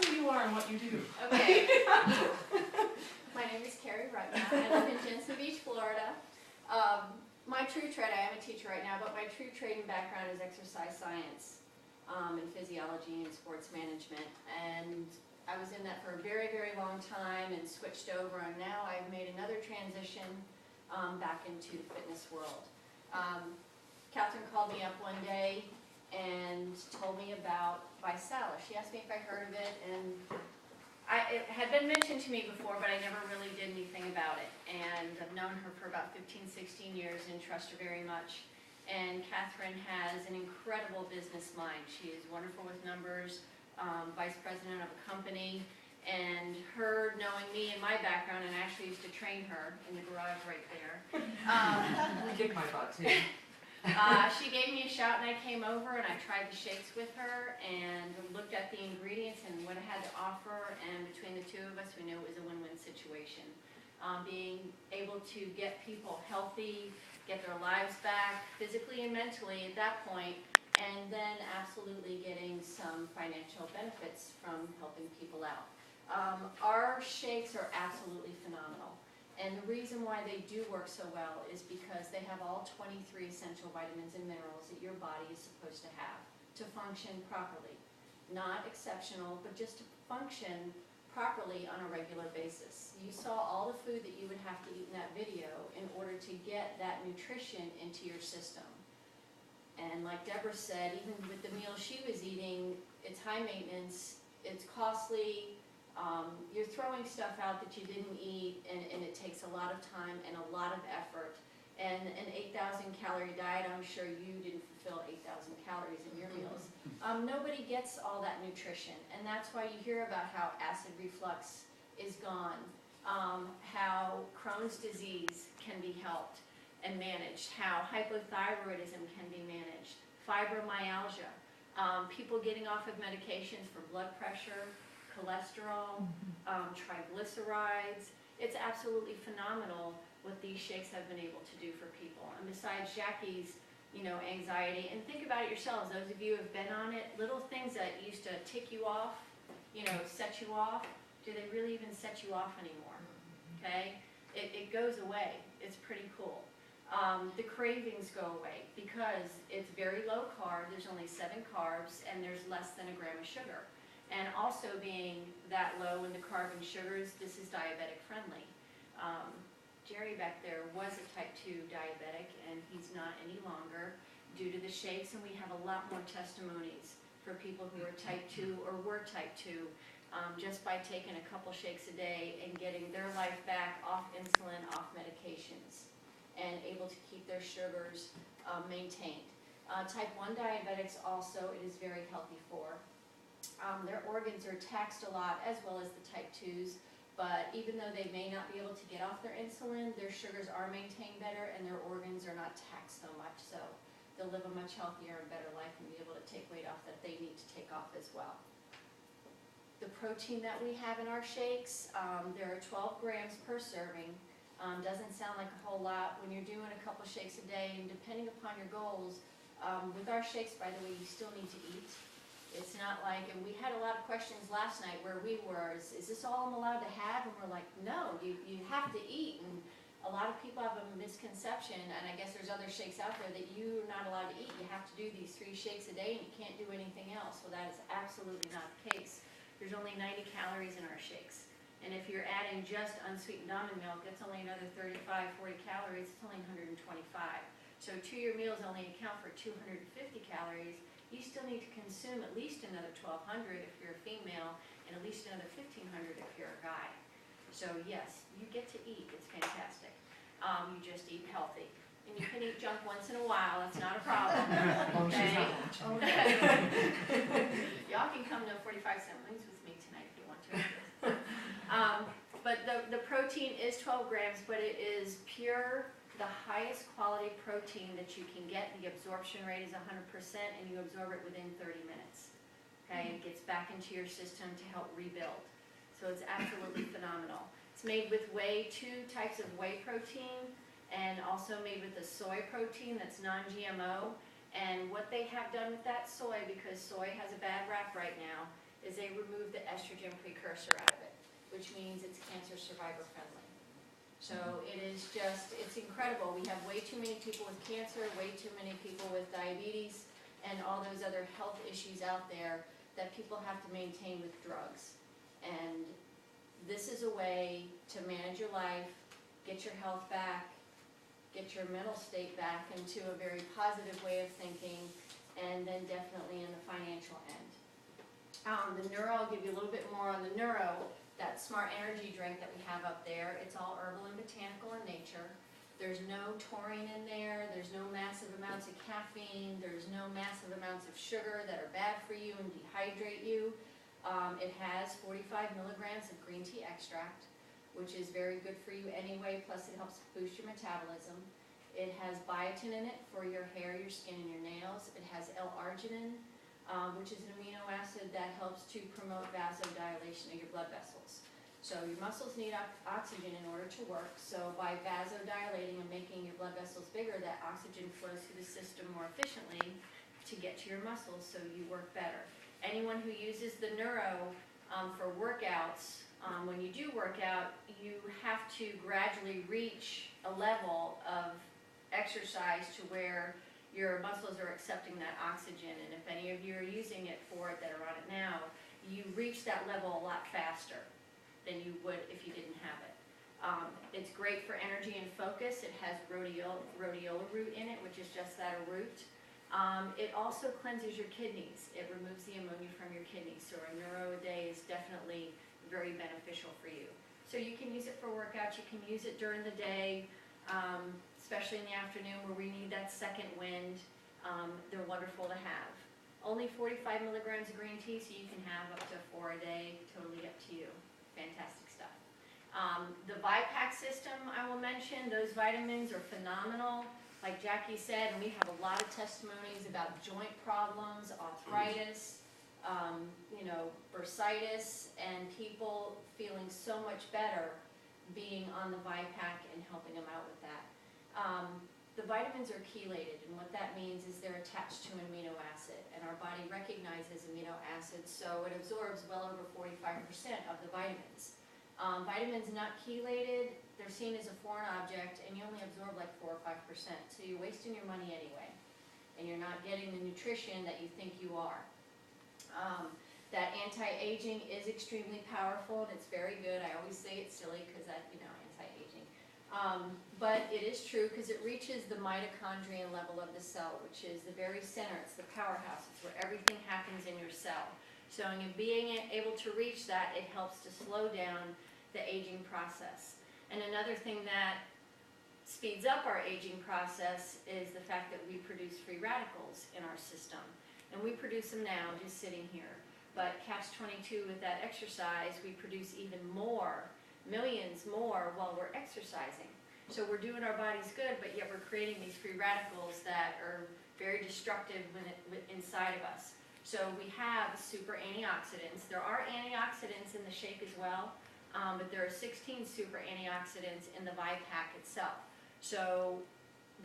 who you are and what you do. Okay. My name is Kerry Ruitner. I live in Jensen Beach, Florida. My true trade, I am a teacher right now, but my true trading background is exercise science and physiology and sports management. And I was in that for a very, very long time and switched over, and now I've made another transition back into the fitness world. Catherine called me up one day and told me about Visalus. She asked me if I heard of it, and it had been mentioned to me before, but I never really did anything about it. And I've known her for about 15, 16 years and trust her very much. And Catherine has an incredible business mind. She is wonderful with numbers, vice president of a company, and her knowing me and my background, and I actually used to train her in the garage right there. I kick my butt too. She gave me a shout, and I came over and I tried the shakes with her and looked at the ingredients and what it had to offer, and between the two of us we knew it was a win-win situation. Being able to get people healthy, get their lives back physically and mentally at that point, and then absolutely getting some financial benefits from helping people out. Our shakes are absolutely phenomenal. And the reason why they do work so well is because they have all 23 essential vitamins and minerals that your body is supposed to have to function properly. Not exceptional, but just to function properly on a regular basis. You saw all the food that you would have to eat in that video in order to get that nutrition into your system. And like Deborah said, even with the meals she was eating, it's high maintenance, it's costly. You're throwing stuff out that you didn't eat, and it takes a lot of time and a lot of effort. And an 8,000 calorie diet, I'm sure you didn't fulfill 8,000 calories in your meals. Nobody gets all that nutrition, and that's why you hear about how acid reflux is gone, how Crohn's disease can be helped and managed, how hypothyroidism can be managed, fibromyalgia, people getting off of medications for blood pressure, cholesterol, triglycerides. It's absolutely phenomenal what these shakes have been able to do for people. And besides Jackie's, anxiety, and think about it yourselves, those of you who have been on it, little things that used to tick you off, set you off, do they really even set you off anymore? Okay? It goes away. It's pretty cool. The cravings go away because it's very low carb, there's only 7 carbs, and there's less than a gram of sugar. And also being that low in the carb and sugars, this is diabetic friendly. Jerry back there was a type 2 diabetic, and he's not any longer due to the shakes, and we have a lot more testimonies for people who are type 2 or were type 2 just by taking a couple shakes a day and getting their life back off insulin, off medications, and able to keep their sugars maintained. Type 1 diabetics also, it is very healthy for. Their organs are taxed a lot, as well as the type 2s, but even though they may not be able to get off their insulin, their sugars are maintained better and their organs are not taxed so much, so they'll live a much healthier and better life and be able to take weight off that they need to take off as well. The protein that we have in our shakes, there are 12 grams per serving. Doesn't sound like a whole lot when you're doing a couple shakes a day, and depending upon your goals, with our shakes, by the way, you still need to eat. It's not like, and we had a lot of questions last night where we were, is this all I'm allowed to have? And we're like, no, you have to eat. And a lot of people have a misconception, and I guess there's other shakes out there that you're not allowed to eat. You have to do these 3 shakes a day and you can't do anything else. Well, that is absolutely not the case. There's only 90 calories in our shakes. And if you're adding just unsweetened almond milk, that's only another 35, 40 calories. It's only 125. So 2 your meals only account for 250 calories. You still need to consume at least another 1,200 if you're a female, and at least another 1,500 if you're a guy. So yes, you get to eat. It's fantastic. You just eat healthy. And you can eat junk once in a while. That's not a problem. Okay? Y'all can come to 45-cent wings with me tonight if you want to. But the protein is 12 grams, but it is pure, the highest quality protein that you can get. The absorption rate is 100%, and you absorb it within 30 minutes. Okay, it gets back into your system to help rebuild. So it's absolutely phenomenal. It's made with 2 types of whey protein, and also made with a soy protein that's non-GMO. And what they have done with that soy, because soy has a bad rap right now, is they they remove the estrogen precursor out of it, which means it's cancer survivor friendly. So it is just, it's incredible. We have way too many people with cancer, way too many people with diabetes, and all those other health issues out there that people have to maintain with drugs. And this is a way to manage your life, get your health back, get your mental state back into a very positive way of thinking, and then definitely in the financial end. The neuro, I'll give you a little bit more on the neuro. That smart energy drink that we have up there, it's all herbal and botanical in nature. There's no taurine in there, there's no massive amounts of caffeine, there's no massive amounts of sugar that are bad for you and dehydrate you. It has 45 milligrams of green tea extract, which is very good for you anyway, plus it helps boost your metabolism. It has biotin in it for your hair, your skin, and your nails. It has L-arginine, which is an amino acid that helps to promote vasodilation of your blood vessels. So your muscles need oxygen in order to work, so by vasodilating and making your blood vessels bigger, that oxygen flows through the system more efficiently to get to your muscles so you work better. Anyone who uses the neuro for workouts, when you do work out, you have to gradually reach a level of exercise to where your muscles are accepting that oxygen, and if any of you are using it for it that are on it now, you reach that level a lot faster than you would if you didn't have it. It's great for energy and focus. It has rhodiola root in it, which is just that, a root. It also cleanses your kidneys. It removes the ammonia from your kidneys, so a neuro a day is definitely very beneficial for you. So you can use it for workouts, you can use it during the day, especially in the afternoon where we need that second wind. They're wonderful to have. Only 45 milligrams of green tea, so you can have up to 4 a day, totally up to you. Fantastic stuff. The ViPack system I will mention, those vitamins are phenomenal. Like Jackie said, and we have a lot of testimonies about joint problems, arthritis, bursitis, and people feeling so much better being on the ViPack and helping them out with that. The vitamins are chelated, and what that means is they're attached to an amino acid, and our body recognizes amino acids, so it absorbs well over 45% of the vitamins. Vitamins not chelated, they're seen as a foreign object, and you only absorb like 4 or 5%, so you're wasting your money anyway, and you're not getting the nutrition that you think you are. That anti-aging is extremely powerful, and it's very good. I always say it's silly because anti-aging. But it is true because it reaches the mitochondrial level of the cell, which is the very center. It's the powerhouse. It's where everything happens in your cell. So in being able to reach that, it helps to slow down the aging process. And another thing that speeds up our aging process is the fact that we produce free radicals in our system. And we produce them now, just sitting here. But catch-22 with that exercise, we produce even more, millions more, while we're exercising. So we're doing our bodies good, but yet we're creating these free radicals that are very destructive inside of us. So we have super antioxidants. There are antioxidants in the shake as well, but there are 16 super antioxidants in the ViPack itself. So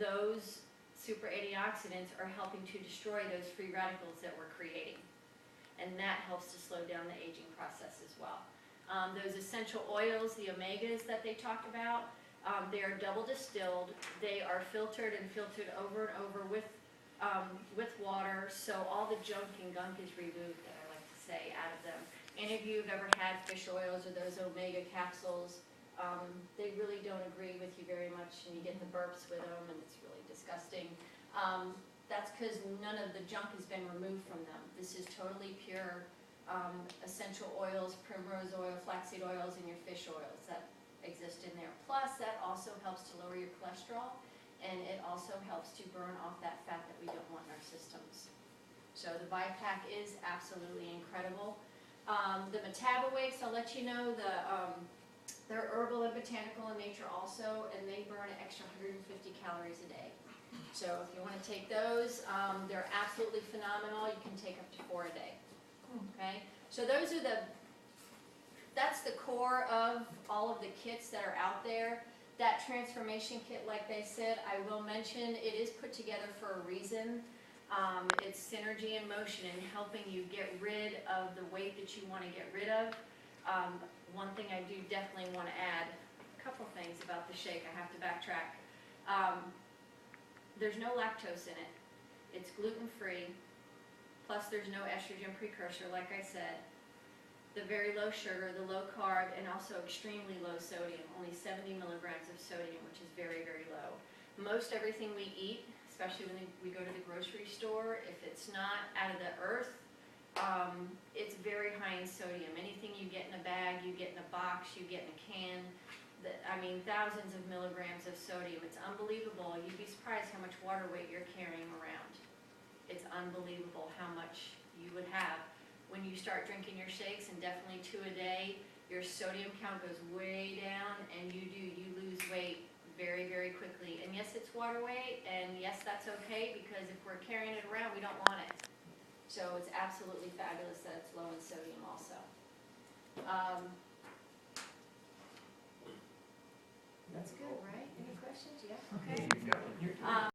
those super antioxidants are helping to destroy those free radicals that we're creating. And that helps to slow down the aging process as well. Those essential oils, the omegas that they talk about, they are double distilled. They are filtered over and over with water, so all the junk and gunk is removed, that I like to say, out of them. Any of you have ever had fish oils or those omega capsules, they really don't agree with you very much, and you get the burps with them, and it's really disgusting. That's because none of the junk has been removed from them. This is totally pure essential oils, primrose oil, flaxseed oils, and your fish oils that exist in there. Plus, that also helps to lower your cholesterol, and it also helps to burn off that fat that we don't want in our systems. So the ViPack is absolutely incredible. The Metabawakes, I'll let you know, they're herbal and botanical in nature also, and they burn an extra 150 calories a day. So if you want to take those, they're absolutely phenomenal. You can take up to 4 a day. Okay? So that's the core of all of the kits that are out there. That transformation kit, like they said, I will mention, it is put together for a reason. It's synergy in motion and helping you get rid of the weight that you want to get rid of. One thing I do definitely want to add, a couple things about the shake, I have to backtrack. There's no lactose in it. It's gluten-free, plus there's no estrogen precursor, like I said. The very low sugar, the low carb, and also extremely low sodium, only 70 milligrams of sodium, which is very, very low. Most everything we eat, especially when we go to the grocery store, if it's not out of the earth, it's very high in sodium. Anything you get in a bag, you get in a box, you get in a can, thousands of milligrams of sodium. It's unbelievable. You'd be surprised how much water weight you're carrying around. It's unbelievable how much you would have. When you start drinking your shakes, and definitely 2 a day, your sodium count goes way down, and you lose weight very, very quickly. And yes, it's water weight, and yes, that's okay, because if we're carrying it around, we don't want it. So it's absolutely fabulous that it's low in sodium also. That's good, right? Any questions? Yeah, okay. There you go.